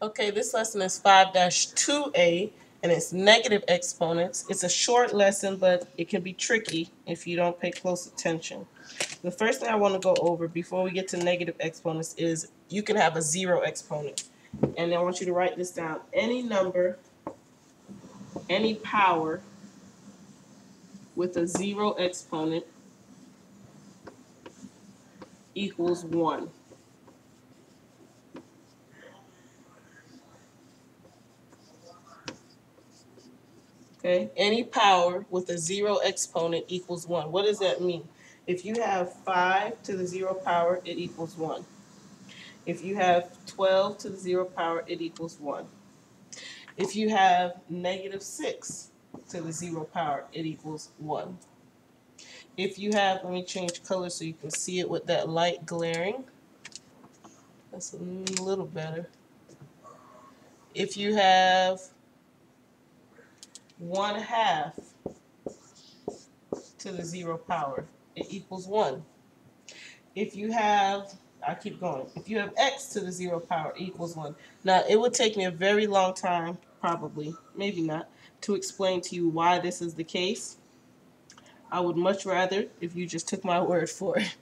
Okay, this lesson is 5-2A, and it's negative exponents. It's a short lesson, but it can be tricky if you don't pay close attention. The first thing I want to go over before we get to negative exponents is you can have a zero exponent. And I want you to write this down. Any number, any power with a zero exponent equals 1. Okay, any power with a zero exponent equals 1. What does that mean? If you have 5 to the 0 power, it equals 1. If you have 12 to the 0 power, it equals 1. If you have negative 6 to the 0 power, it equals 1. If you have, let me change color so you can see it with that light glaring. That's a little better. If you have 1/2 to the 0 power, it equals 1. If you have, I keep going, if you have x to the 0 power equals 1. Now, it would take me a very long time, probably, maybe not, to explain to you why this is the case. I would much rather if you just took my word for it.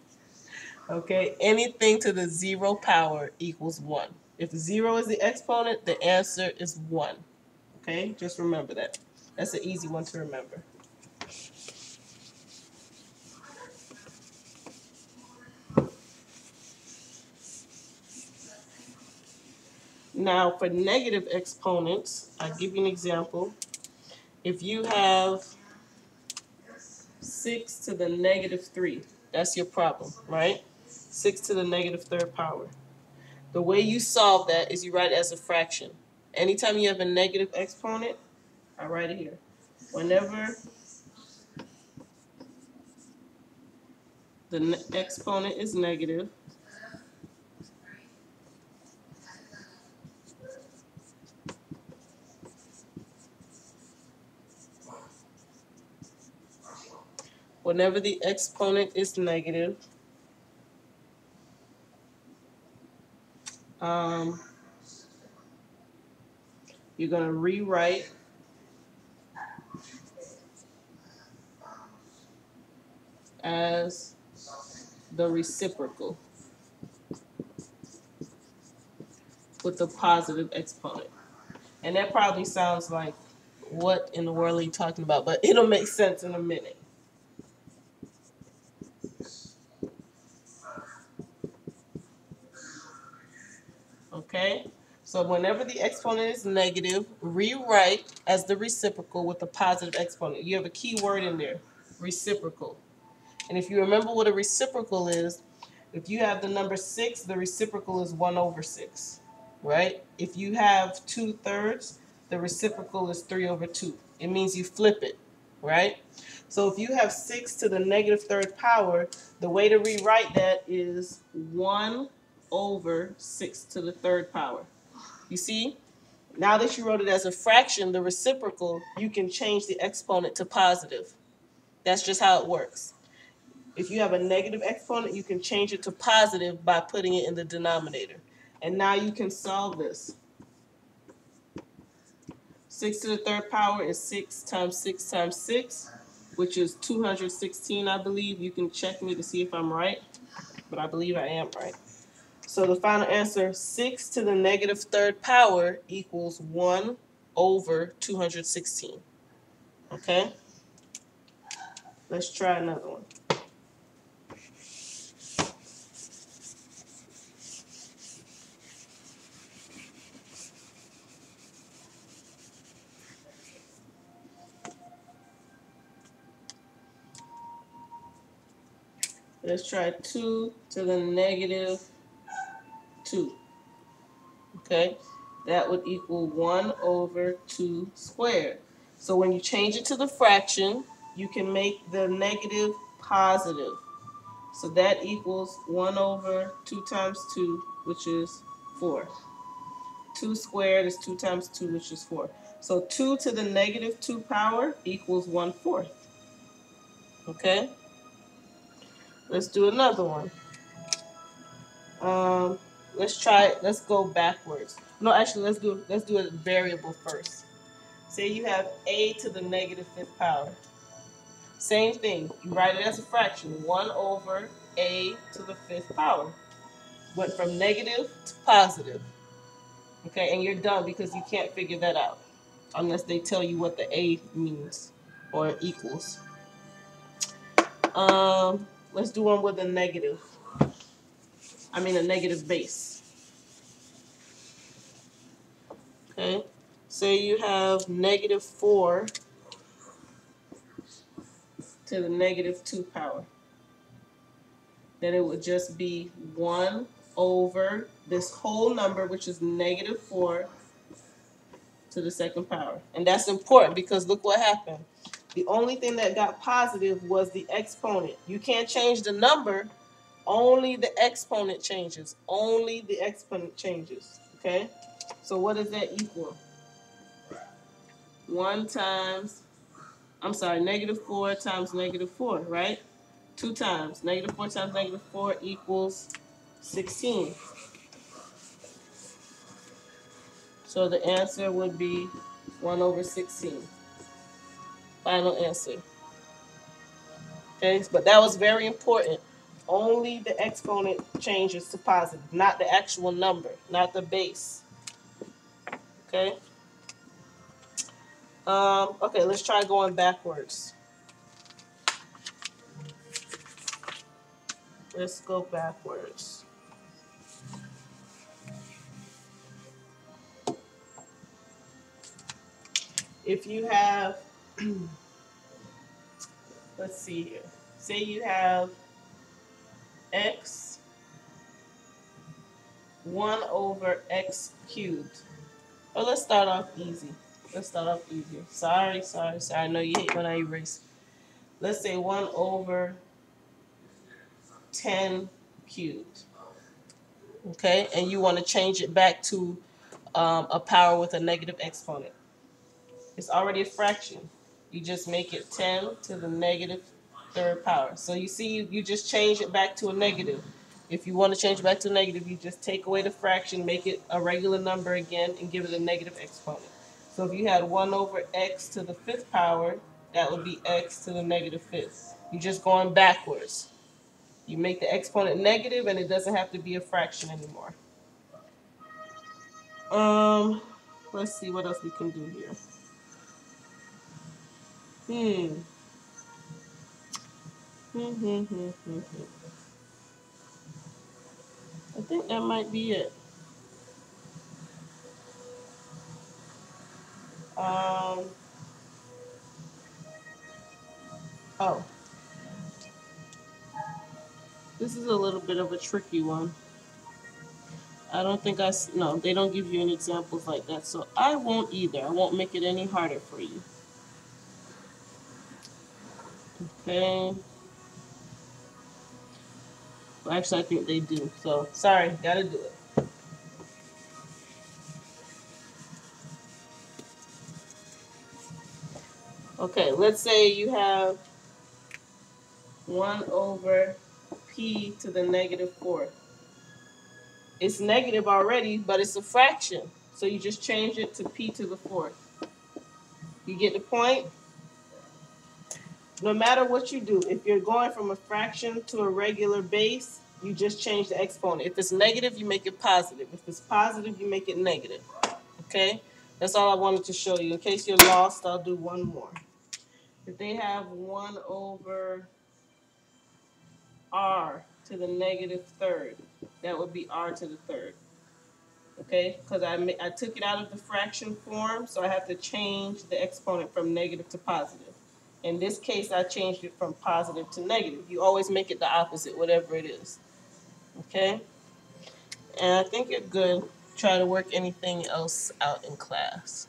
Okay, anything to the 0 power equals 1. If 0 is the exponent, the answer is 1. Okay, just remember that. That's an easy one to remember. Now, for negative exponents, I'll give you an example. If you have 6 to the negative 3, that's your problem, right? 6 to the negative third power. The way you solve that is you write it as a fraction. Anytime you have a negative exponent, I write it here. Whenever the exponent is negative, whenever the exponent is negative, you're going to rewrite as the reciprocal with the positive exponent. And that probably sounds like, what in the world are you talking about? But it'll make sense in a minute. Okay? So whenever the exponent is negative, rewrite as the reciprocal with the positive exponent. You have a key word in there, reciprocal. And if you remember what a reciprocal is, if you have the number 6, the reciprocal is 1/6, right? If you have 2/3, the reciprocal is 3/2. It means you flip it, right? So if you have 6 to the negative third power, the way to rewrite that is 1/6 to the third power. You see? Now that you wrote it as a fraction, the reciprocal, you can change the exponent to positive. That's just how it works. If you have a negative exponent, you can change it to positive by putting it in the denominator. And now you can solve this. 6 to the third power is 6 times 6 times 6, which is 216, I believe. You can check me to see if I'm right, but I believe I am right. So the final answer, 6 to the negative third power equals 1/216. Okay? Let's try another one. Let's try 2 to the negative 2. Okay? That would equal 1/2 squared. So when you change it to the fraction, you can make the negative positive. So that equals 1/2 times 2, which is 4. 2 squared is 2 times 2, which is 4. So 2 to the negative 2 power equals 1/4. Okay? Let's do another one. let's try it. Let's go backwards. No, actually, let's do a variable first. Say you have a to the negative fifth power. Same thing. You write it as a fraction. 1 over a to the fifth power. Went from negative to positive. Okay, and you're done because you can't figure that out unless they tell you what the a means or equals. Let's do one with a negative. I mean a negative base. Okay, so you have negative 4 to the negative 2 power. Then it would just be 1 over this whole number, which is negative 4 to the second power. And that's important because look what happened. The only thing that got positive was the exponent. You can't change the number, only the exponent changes. Only the exponent changes. Okay? So what does that equal? 1 times, negative 4 times negative 4, right? 2 times. Negative 4 times negative 4 equals 16. So the answer would be 1 over 16. Final answer. Okay, but that was very important. Only the exponent changes to positive, not the actual number, not the base. Okay. Okay, let's try going backwards. Let's go backwards. If you have, let's see here. Say you have x 1 over x cubed. Oh, let's start off easy. Sorry. I know you hate when I erase. Let's say 1 over 10 cubed. Okay, and you want to change it back to a power with a negative exponent. It's already a fraction. You just make it 10 to the negative third power. So you see, you just change it back to a negative. If you want to change it back to a negative, you just take away the fraction, make it a regular number again, and give it a negative exponent. So if you had 1 over x to the fifth power, that would be x to the negative fifth. You're just going backwards. You make the exponent negative, and it doesn't have to be a fraction anymore. Let's see what else we can do here. I think that might be it. Oh, this is a little bit of a tricky one. I don't think no, they don't give you any examples like that, so I won't either. I won't make it any harder for you. Okay. Well, actually, I think they do. So, sorry, gotta do it. Okay, let's say you have 1 over p to the negative 4th. It's negative already, but it's a fraction. So you just change it to p to the 4th. You get the point? No matter what you do, if you're going from a fraction to a regular base, you just change the exponent. If it's negative, you make it positive. If it's positive, you make it negative. Okay? That's all I wanted to show you. In case you're lost, I'll do one more. If they have 1 over r to the negative third, that would be r to the third. Okay? Because I took it out of the fraction form, so I have to change the exponent from negative to positive. In this case, I changed it from positive to negative. You always make it the opposite, whatever it is. Okay? And I think you're good. Try to work anything else out in class.